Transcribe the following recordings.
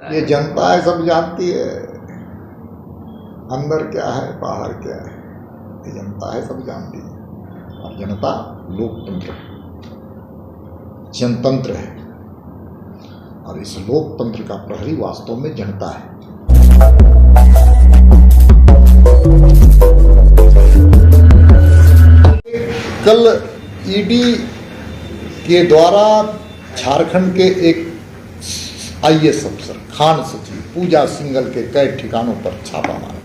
ये जनता है, सब जानती है अंदर क्या है बाहर क्या है। ये जनता है, सब जानती है। और जनता लोकतंत्र जनतंत्र है, और इस लोकतंत्र का प्रहरी वास्तव में जनता है। कल ईडी के द्वारा झारखंड के एक आईएएस अफसर खान सचिव पूजा सिंघल के कई ठिकानों पर छापा मारा।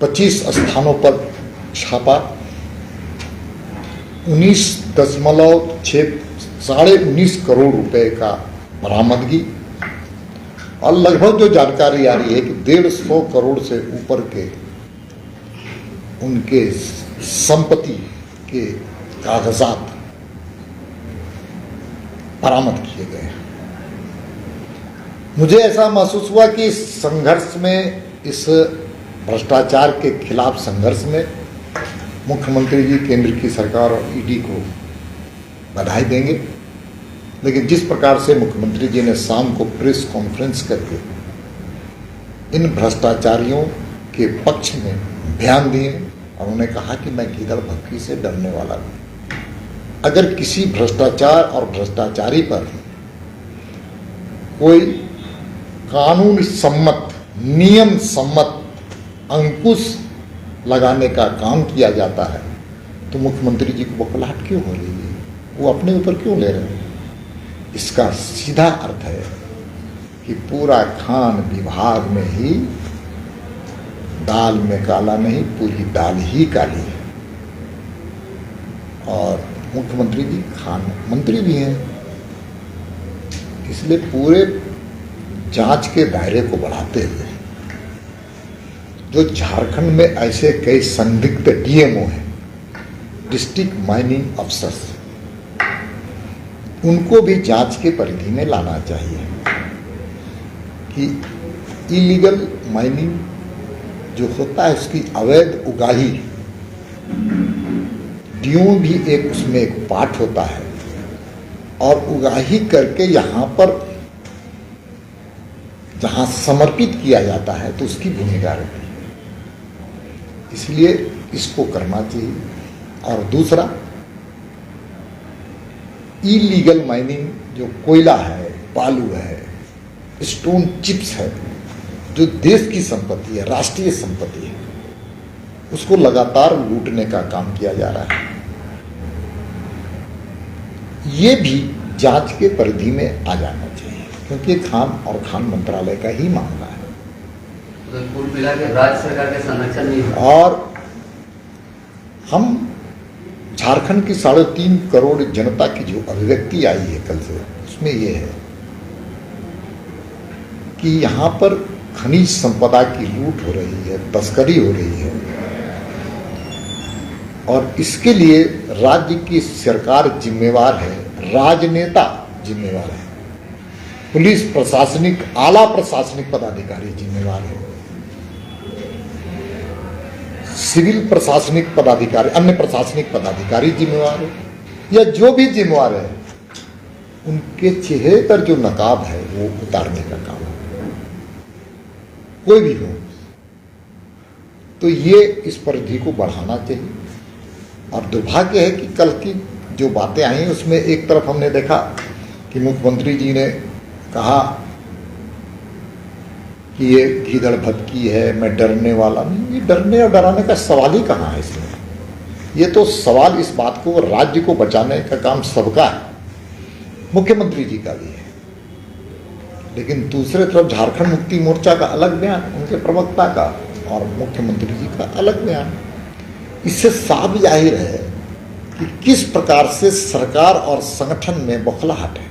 25 स्थानों पर छापा, 19.19 करोड़ रुपए का बरामदगी, और लगभग जो जानकारी आ रही है कि 150 करोड़ से ऊपर के उनके संपत्ति के कागजात बरामद किए गए। मुझे ऐसा महसूस हुआ कि इस संघर्ष में, इस भ्रष्टाचार के खिलाफ संघर्ष में मुख्यमंत्री जी केंद्र की सरकार और ईडी को बधाई देंगे, लेकिन जिस प्रकार से मुख्यमंत्री जी ने शाम को प्रेस कॉन्फ्रेंस करके इन भ्रष्टाचारियों के पक्ष में बयान दिए और उन्होंने कहा कि मैं गीदड़ भक्की से डरने वाला नहीं। अगर किसी भ्रष्टाचार और भ्रष्टाचारी पर कोई कानून सम्मत, नियम सम्मत अंकुश लगाने का काम किया जाता है तो मुख्यमंत्री जी को बौखलाहट क्यों हो रही है? वो अपने ऊपर क्यों ले रहे हैं? इसका सीधा अर्थ है कि पूरा खान विभाग में ही दाल में काला नहीं, पूरी दाल ही काली है। और मुख्यमंत्री जी खान मंत्री भी हैं, इसलिए पूरे जांच के दायरे को बढ़ाते हुए जो झारखंड में ऐसे कई संदिग्ध डीएमओ हैं, डिस्ट्रिक्ट माइनिंग अफसर्स, उनको भी जांच के परिधि में लाना चाहिए कि इलीगल माइनिंग जो होता है उसकी अवैध उगाही, ड्यूं भी एक उसमें एक पार्ट होता है, और उगाही करके यहाँ पर जहाँ समर्पित किया जाता है तो उसकी भूमिका रहती है। इसलिए इसको करना चाहिए। और दूसरा, इलीगल माइनिंग जो कोयला है, बालू है, स्टोन चिप्स है, जो देश की संपत्ति है, राष्ट्रीय संपत्ति है, उसको लगातार लूटने का काम किया जा रहा है। ये भी जांच के परिधि में आ जाना चाहिए, क्योंकि खान और खान मंत्रालय का ही मामला है। तो कुल मिला के राज्य सरकार के संरक्षण नहीं हो। और हम झारखंड की 3.5 करोड़ जनता की जो अभिव्यक्ति आई है कल से, उसमें ये है कि यहाँ पर खनिज संपदा की लूट हो रही है, तस्करी हो रही है, और इसके लिए राज्य की सरकार जिम्मेवार है, राजनेता जिम्मेवार है, पुलिस प्रशासनिक, आला प्रशासनिक पदाधिकारी जिम्मेवार है, सिविल प्रशासनिक पदाधिकारी, अन्य प्रशासनिक पदाधिकारी जिम्मेवार है, या जो भी जिम्मेवार है उनके चेहरे पर जो नकाब है वो उतारने का काम है, कोई भी हो। तो ये इस परिधि को बढ़ाना चाहिए। और दुर्भाग्य है कि कल की जो बातें आई उसमें एक तरफ हमने देखा कि मुख्यमंत्री जी ने कहा कि ये गीदड़ भटकी है, मैं डरने वाला नहीं। ये डरने और डराने का सवाल ही कहाँ है इसमें? ये तो सवाल इस बात को, राज्य को बचाने का काम सबका है, मुख्यमंत्री जी का भी है। लेकिन दूसरे तरफ झारखंड मुक्ति मोर्चा का अलग बयान, उनके प्रवक्ता का, और मुख्यमंत्री जी का अलग बयान। इससे साफ जाहिर है कि किस प्रकार से सरकार और संगठन में बौखलाहट है।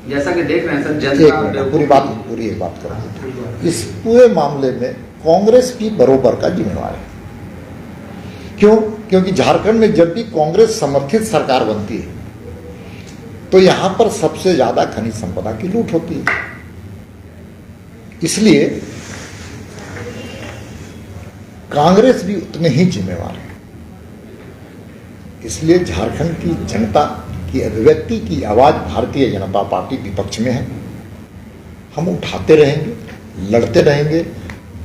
जैसा कि देख रहे हैं सर, जनता पूरी एक बात करो, इस पूरे मामले में कांग्रेस भी बरोबर का जिम्मेवार है। क्यों? क्योंकि झारखंड में जब भी कांग्रेस समर्थित सरकार बनती है तो यहां पर सबसे ज्यादा खनिज संपदा की लूट होती है। इसलिए कांग्रेस भी उतने ही जिम्मेवार है। इसलिए झारखंड की जनता की अभिव्यक्ति की आवाज भारतीय जनता पार्टी विपक्ष में है, हम उठाते रहेंगे, लड़ते रहेंगे,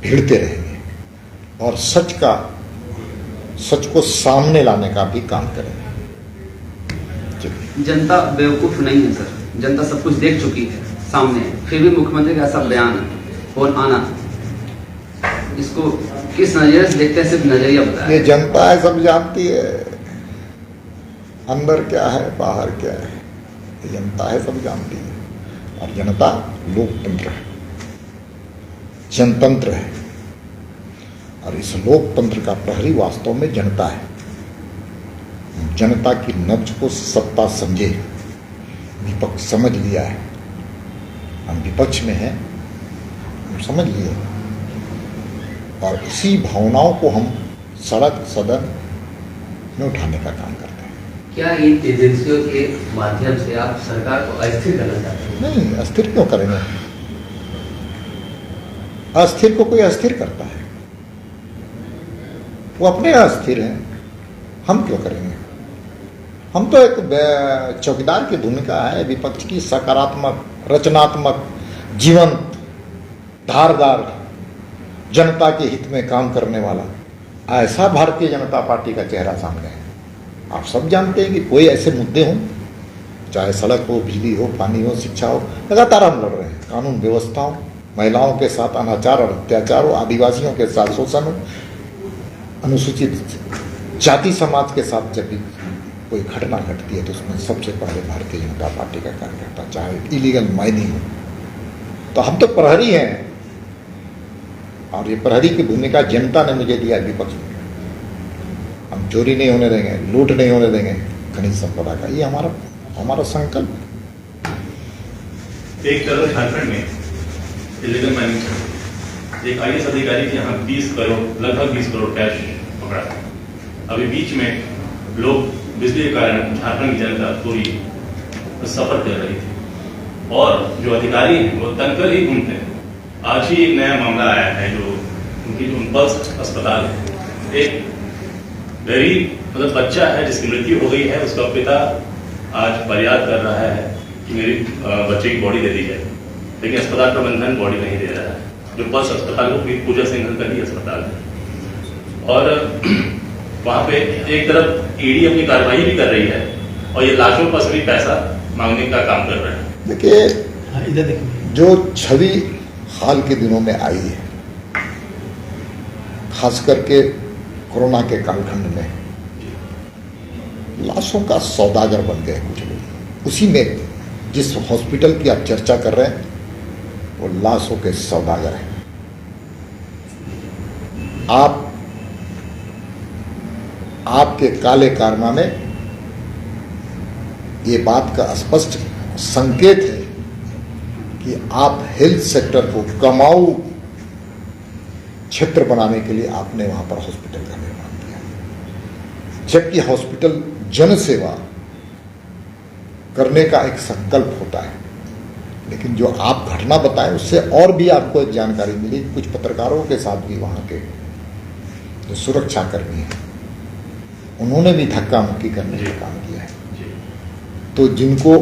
भिड़ते रहेंगे और सच को सामने लाने का भी काम करेंगे। जनता बेवकूफ नहीं है सर, जनता सब कुछ देख चुकी है सामने, फिर भी मुख्यमंत्री का ऐसा बयान और आना, इसको किस नजरिए से देखते हैं? सिर्फ नजरिया बताया। ये जनता है, सब जानती है अंदर क्या है बाहर क्या है। ये जनता है, सब जानती है। और जनता लोकतंत्र है, जनतंत्र है और इस लोकतंत्र का प्रहरी वास्तव में जनता है। जनता की नब्ज को सत्ता समझे, विपक्ष समझ लिया है। हम विपक्ष में हैं, हम समझ लिए और इसी भावनाओं को हम सड़क सदन में उठाने का काम करते हैं। क्या इन एजेंसियों के माध्यम से आप सरकार को अस्थिर करना चाहते हैं? नहीं, अस्थिर क्यों करेंगे? अस्थिर को कोई अस्थिर करता है? वो अपने अस्थिर हैं, हम क्यों करेंगे? हम तो एक चौकीदार की भूमिका है, विपक्ष की सकारात्मक, रचनात्मक, जीवंत, धारदार, जनता के हित में काम करने वाला, ऐसा भारतीय जनता पार्टी का चेहरा सामने है। आप सब जानते हैं कि कोई ऐसे मुद्दे हों, चाहे सड़क हो, बिजली हो, पानी हो, शिक्षा हो, लगातार हम लड़ रहे हैं। कानून व्यवस्था हो, महिलाओं के साथ अनाचार और अत्याचार हो, आदिवासियों के साथ शोषण हो, अनुसूचित जाति समाज के साथ जब भी कोई घटना घटती है तो उसमें सबसे पहले भारतीय जनता पार्टी का कार्यकर्ता, चाहे इलीगल माइनिंग हो। तो हम तो प्रहरी हैं और ये प्रहरी की भूमिका जनता ने मुझे दिया विपक्ष में। हम चोरी नहीं होने देंगे, लूट नहीं होने देंगे खनिज संपदा का, ये हमारा संकल्प। एक तरफ झारखंड में इलीगल माइनिंग, एक IAS अधिकारी के यहाँ 20 करोड़, लगभग 20 करोड़ कैश पकड़ा। अभी बीच में लोग बिजली के कारण झारखंड की जनता पूरी सफर कर रही थी और जो अधिकारी हैं वो तनकर ही घूमते हैं। आज ही एक नया मामला आया है, जो उनकी जो पल्स अस्पताल है, एक मतलब बच्चा है जिसकी मृत्यु हो गई है, उसका पिता आज फरियाद कर रहा है कि मेरी बच्चे की बॉडी दे दी जाए, लेकिन अस्पताल प्रबंधन बॉडी नहीं दे रहा है। जो पल्स अस्पताल वो पूजा सिंघल का ही अस्पताल है और वहां पे एक तरफ ईडी अपनी कार्रवाई भी कर रही है और ये लाशों पर भी पैसा मांगने का काम कर रहा है। देखिए, जो छवि हाल के दिनों में आई है, खास करके कोरोना के कालखंड में, लाशों का सौदागर बन गए कुछ लोग। उसी में जिस हॉस्पिटल की आप चर्चा कर रहे हैं वो लाशों के सौदागर हैं। आपके काले कारनामे ये बात का स्पष्ट संकेत है कि आप हेल्थ सेक्टर को कमाऊ क्षेत्र बनाने के लिए आपने वहां पर हॉस्पिटल का निर्माण किया, जबकि हॉस्पिटल जन सेवा करने का एक संकल्प होता है। लेकिन जो आप घटना बताएं उससे और भी आपको एक जानकारी मिली, कुछ पत्रकारों के साथ भी वहां के जो सुरक्षाकर्मी हैं उन्होंने भी धक्का मुक्की करने का काम किया है। तो जिनको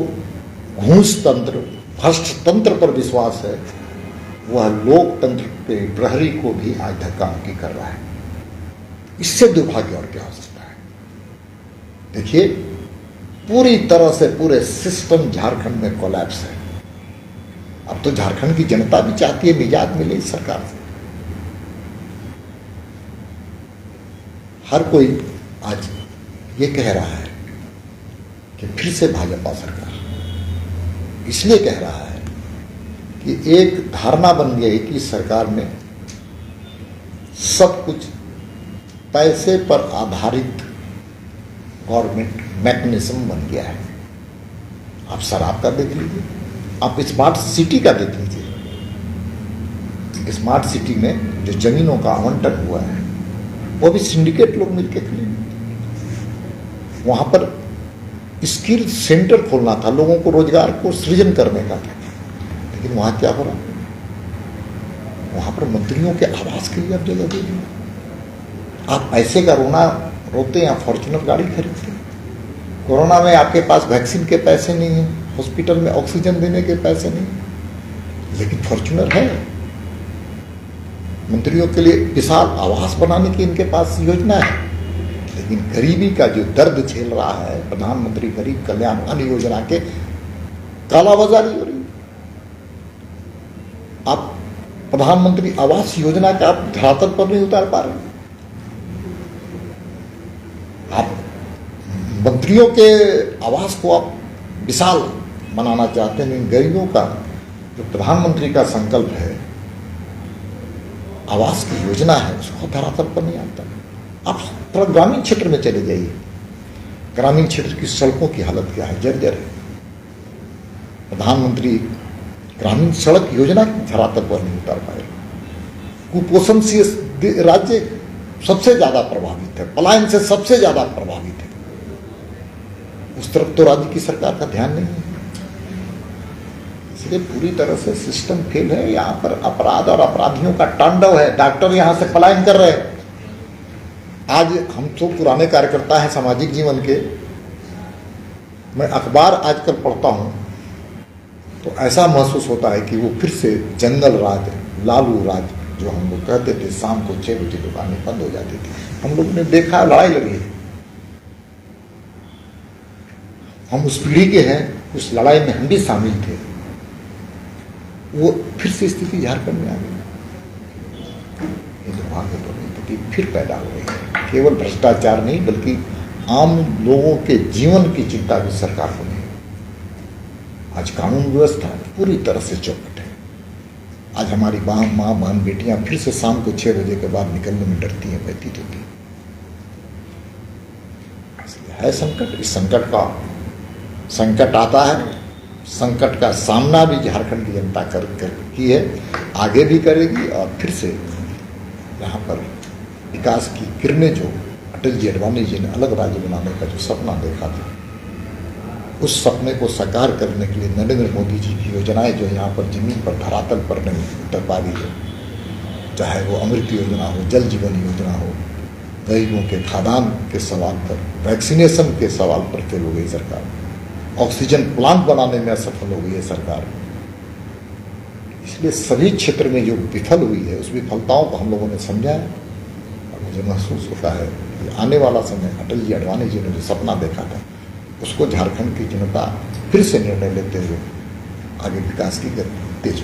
घूस तंत्र, भ्रष्ट तंत्र पर विश्वास है, वह लोकतंत्र के प्रहरी को भी आज धक्का मुक्की कर रहा है। इससे दुर्भाग्य और क्या हो सकता है? देखिए, पूरी तरह से पूरे सिस्टम झारखंड में कोलैप्स है। अब तो झारखंड की जनता भी चाहती है निजात मिले इस सरकार से। हर कोई आज ये कह रहा है कि फिर से भाजपा सरकार, इसलिए कह रहा है कि एक धारणा बन गई कि सरकार में सब कुछ पैसे पर आधारित गवर्नमेंट मैकेनिज्म बन गया है। आप शराब का देख लीजिए, आप स्मार्ट सिटी का देख लीजिए। स्मार्ट सिटी में जो जमीनों का आवंटन हुआ है वो भी सिंडिकेट लोग मिलकर खरीदे। वहां पर स्किल सेंटर खोलना था, लोगों को रोजगार को सृजन करने का था, लेकिन वहां क्या हो रहा? वहां पर मंत्रियों के आवास के लिए अब जगह दे दी। आप पैसे का रोना रोते हैं, फॉर्च्यूनर गाड़ी खरीदते हैं। कोरोना में आपके पास वैक्सीन के पैसे नहीं है, हॉस्पिटल में ऑक्सीजन देने के पैसे नहीं, लेकिन फॉर्च्यूनर है, मंत्रियों के लिए विशाल आवास बनाने की इनके पास योजना है, लेकिन गरीबी का जो दर्द झेल रहा है, प्रधानमंत्री गरीब कल्याण अन्न योजना के कालाबाजारी हो रही है। आप प्रधानमंत्री आवास योजना का आप धरातल पर नहीं उतार पा रहे। आप मंत्रियों के आवास को आप विशाल बनाना चाहते हैं, लेकिन गरीबों का जो प्रधानमंत्री का संकल्प है, आवास की योजना है, उसको धरातल पर नहीं आता। आप थोड़ा ग्रामीण क्षेत्र में चले जाइए, ग्रामीण क्षेत्र की सड़कों की हालत क्या है, जर्जर है। प्रधानमंत्री ग्रामीण सड़क योजना की धरातल पर नहीं उतार पाए। कुपोषण से राज्य सबसे ज्यादा प्रभावित है, पलायन से सबसे ज्यादा प्रभावित है, उस तरफ तो राज्य की सरकार का ध्यान नहीं है। इसलिए पूरी तरह से सिस्टम फेल है। यहाँ पर अपराध और अपराधियों का तांडव है। डॉक्टर यहाँ से पलायन कर रहे हैं। आज हम तो पुराने कार्यकर्ता हैं सामाजिक जीवन के, मैं अखबार आजकल पढ़ता हूँ तो ऐसा महसूस होता है कि वो फिर से जंगल राज, लालू राज जो हम लोग कहते थे, शाम को 6 बजे दुकानें बंद हो जाती थी। हम लोगों ने देखा लड़ाई लड़ी है, हम उस पीढ़ी के हैं, उस लड़ाई में हम भी शामिल थे। वो फिर से स्थिति झारखंड में आ गई। ये दुर्भाग्यपूर्ण स्थिति फिर पैदा हो रही है। केवल भ्रष्टाचार नहीं बल्कि आम लोगों के जीवन की चिंता भी सरकार को नहीं। आज कानून व्यवस्था पूरी तरह से चौपट है। आज हमारी माँ बहन बेटियां फिर से शाम को 6 बजे के बाद निकलने में डरती हैं, भयभीत होती हैं। है संकट। इस संकट आता है, संकट का सामना भी झारखंड की जनता की है, आगे भी करेगी। और फिर से यहाँ पर विकास की किरणें जो अटल जी अडवाणी जी ने अलग राज्य बनाने का जो सपना देखा था, उस सपने को साकार करने के लिए नरेंद्र मोदी जी की योजनाएं जो यहाँ पर जमीन पर धरातल पर नहीं उतर पा रही है, चाहे वो अमृत योजना हो, जल जीवन योजना हो, गरीबों के खाद्यान्न के सवाल पर, वैक्सीनेशन के सवाल पर फेल हो गई सरकार, ऑक्सीजन प्लांट बनाने में असफल हो गई है सरकार। इसलिए सभी क्षेत्र में जो विफल हुई है, उस विफलताओं को हम लोगों ने समझा है। और मुझे महसूस होता है कि आने वाला समय अटल जी अडवाणी जी ने जो सपना देखा था, उसको झारखंड की जनता फिर से निर्णय लेते हुए आगे विकास की गति तेज